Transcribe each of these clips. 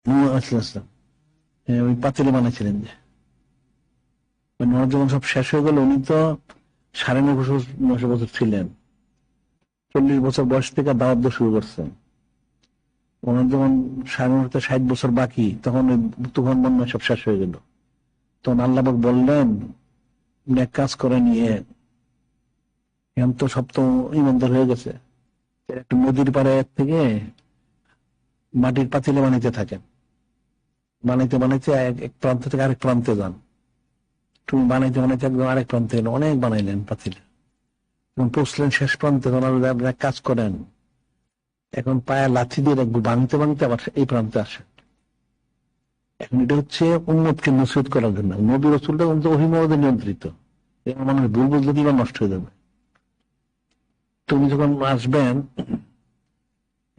নূহ আলাইহিস সালাম ওই পাতিলে বানাইছিলেন যে, ওনার যখন সব শেষ হয়ে গেল, উনি তো 9.5 বছর ছিলেন। 40 বছর বয়স থেকে দাওয়াত দেওয়া শুরু করছেন। ওনার যখন 60 বছর বাকি, তখন ওই তুফান বন্যা সব শেষ হয়ে গেল। তখন আল্লাহ পাক বললেন, এক কাজ করে নিয়ে, এখন তো সব তো ইমানদার হয়ে গেছে, একটু নদীর পাড়ে থেকে মাটির পাতিলে বানাইতে থাকেন। বানাইতে বানাইতে এক প্রান্ত থেকে আরেক প্রান্তে যান। তুমি বানাইতে বানাইতে একদম আরেক প্রান্তে গেল, অনেক বানাইলেন পাতিলে। পৌঁছলেন শেষ প্রান্তে, আপনি এক কাজ করেন, এখন পায়ে লাথি দিয়ে রাখবো, বানতে বানতে আবার এই প্রান্তে আসে। এখন এটা হচ্ছে উম্মতকে নসিহত করার জন্য। নবী রাসূলটা ওহী নিয়ন্ত্রিত, মানুষ ভুল বুঝলে কিংবা নষ্ট হয়ে যাবে। তুমি যখন আসবেন,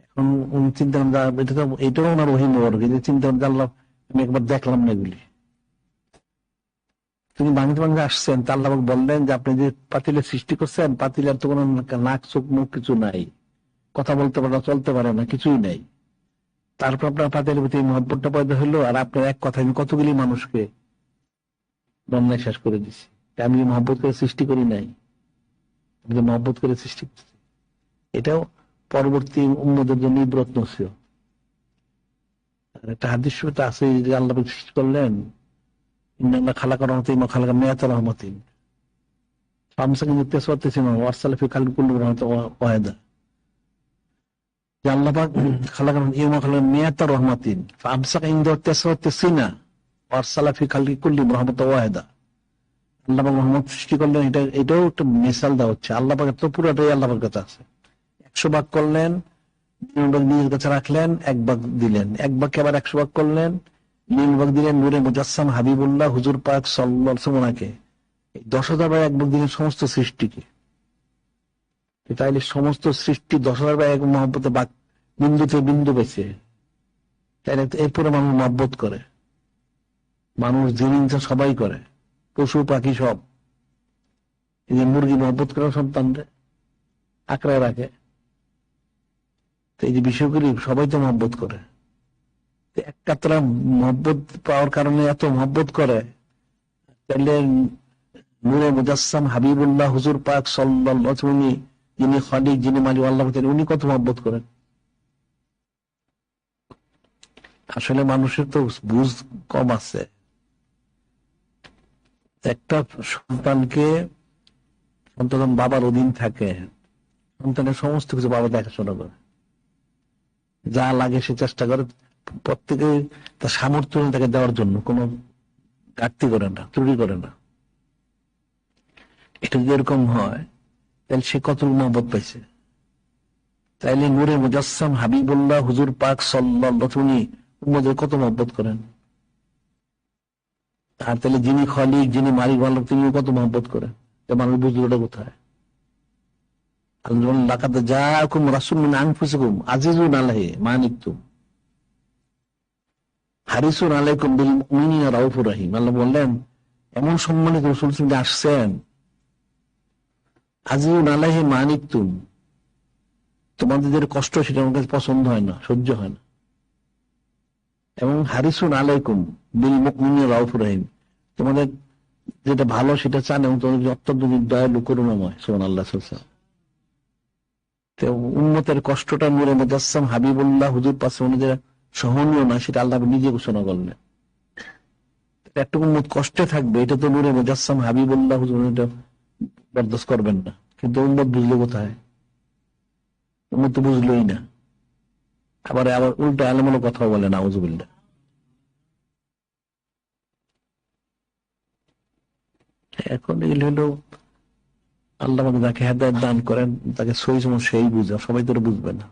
এখন উনি চিন্তা করেন, এটা তো এটাও ওনার ওহী মোবারক, চিন্তা করেন আল্লাহ আমি একবার দেখলাম না এগুলি। তিনি বাংলাদেশ বাংলা আসছেন, তা আল্লাহ বললেন যে আপনি যে পাতিলের সৃষ্টি করছেন, পাতিলের তো কোনো নাক চোখ মুখ কিছু নাই, কথা বলতে পারে না, চলতে পারে না, কিছুই নাই। তারপর আপনার পাতিলের প্রতি মহব্বতটা পয়দা হলো, আর আপনার এক কথা আমি কতগুলি মানুষকে বন্যায় শেষ করে দিছি। আমি মহব্বত করে সৃষ্টি করি নাই, আমি মহব্বত করে সৃষ্টি করছি। এটাও পরবর্তী উম্মতের জন্য ইবরত নসিহত। আর একটা হাদিস আছে যে আল্লাহ সৃষ্টি করলেন, ইন্নাল্লাহ খালাকা রহমাতিন ওয়া খালাকা মিয়াতা রহমাতিন ফামসাকা মুত্তাসাওয়াতিন ওয়া আরসালা ফি খালকি কুল্লি রাহমাতান ওয়াহিদা। যে আল্লাহ পাক খালাকা মিয়াতা রহমাতিন ফামসাকা ইনদা তাসাওয়াতিনা ওয়া আরসালা ফি খালকি কুল্লি রাহমাতান ওয়াহিদা। আল্লাহ পাক রহমত সৃষ্টি করলেন, এটাও একটা মিসাল দেওয়া হচ্ছে। আল্লাহ পাকের তো পুরোটাই আল্লাহ পাকের কাছে আছে। 100 ভাগ করলেন, নিজের কাছে রাখলেন, 1 ভাগ দিলেন, 1 ভাগকে আবার 100 ভাগ করলেন, 9 ভাগ দিলেন নূরে মুজাসসাম হাবিবুল্লাহ হুজুর পাক সাল্লাল্লাহু আলাইহি ওয়াসাল্লামকে। 10,000 ভাগ 1 ভাগ দিলেন সমস্ত সৃষ্টিকে। তাইলে সমস্ত সৃষ্টি 10,000 ভাগ 1 মহব্বতে ভাগ, বিন্দুতে বিন্দু বেছে। তাইলে এরপরে মানুষ মহব্বত করে, মানুষ জিন ইনসান সবাই করে, পশু পাখি সব। এই যে মুরগি মহব্বত করে সন্তানরে আঁকড়ায় রাখে, এই যে বিষয়গুলি সবাই তো মহব্বত করে। একটা তারা মহব্বত পাওয়ার কারণে এত মহব্বত করে, তাহলে নূরে মুজাসসাম হাবিবুল্লাহ হুজুর পাক সাল্লাল্লাহু আলাইহি ওয়াসাল্লাম, যিনি খালিক, যিনি মালিক আল্লাহ, উনি কত মহব্বত করেন। আসলে মানুষের তো বুঝ কম আছে। একটা সন্তানকে, সন্তান বাবার অধীন থাকে, সন্তানের সমস্ত কিছু বাবা দেখাশোনা করে, যা লাগে সে চেষ্টা করে, প্রত্যেকে তার সামর্থ্য তাকে দেওয়ার জন্য কোনো ঘাটতি করে না, ত্রুটি করে না। এটা যদি এরকম হয়, তাহলে সে কতটুকু মহব্বত পাইছে। তাইলে নূরে মুজাসসাম হাবিবুল্লাহ হুজুর পাক সাল্লাল্লাহু আলাইহি ওয়াসাল্লাম উম্মতের কত মহব্বত করেন। আর তাহলে যিনি খালিক, যিনি মালিক মালিক, তিনি কত মহব্বত করেন। মানুষ বুঝলো ওটা কোথায়। আল্লাহ লাকাদ জাআকুম রাসূলুম মিন আনফুসিকুম আজিজুন আলাইহি মা আনিতুম হারিসুন আলাইকুম বিল মুমিনিনা রাউফুর রহিম। আল্লাহ বললেন, এমন সম্মানিত রাসূল আসছেন, আজিজুন আলাইহি মা আনিতুম, তোমাদের যে কষ্ট সেটা আমার কাছে পছন্দ হয় না, সহ্য হয় না। এবং হারিসুন আলাইকুম বিল মুমিনিনা রাউফুর রহিম, তোমাদের যেটা ভালো সেটা চান, এবং তোমাদের অত্যন্ত দয়ালু করুণাময়। সুবহানাল্লাহ। উম্মতের কষ্টটা নূরে মুজাসসাম হাবিবুল্লাহ হুজুর পাশে অনুযায়ী সহনীয় না, সেটা আল্লাহ নিজে ঘোষণা করলেন। একটা উম্মত কষ্টে থাকবে, এটা তো নূরে মুজাসসাম হাবিবুল্লাহ হুজুর বরদাস্ত করবেন না। কিন্তু উম্মত বুঝলো কোথায়? উম্মত তো বুঝলোই না। আবার উল্টা আলেমুলো কথা বলে না, আউযুবিল্লাহ। এখন এগুলো হলো আল্লাহ যাকে হেদায়েত দান করেন, তাকে সহি সময় সেই বুঝে, সবাই তো বুঝবে না।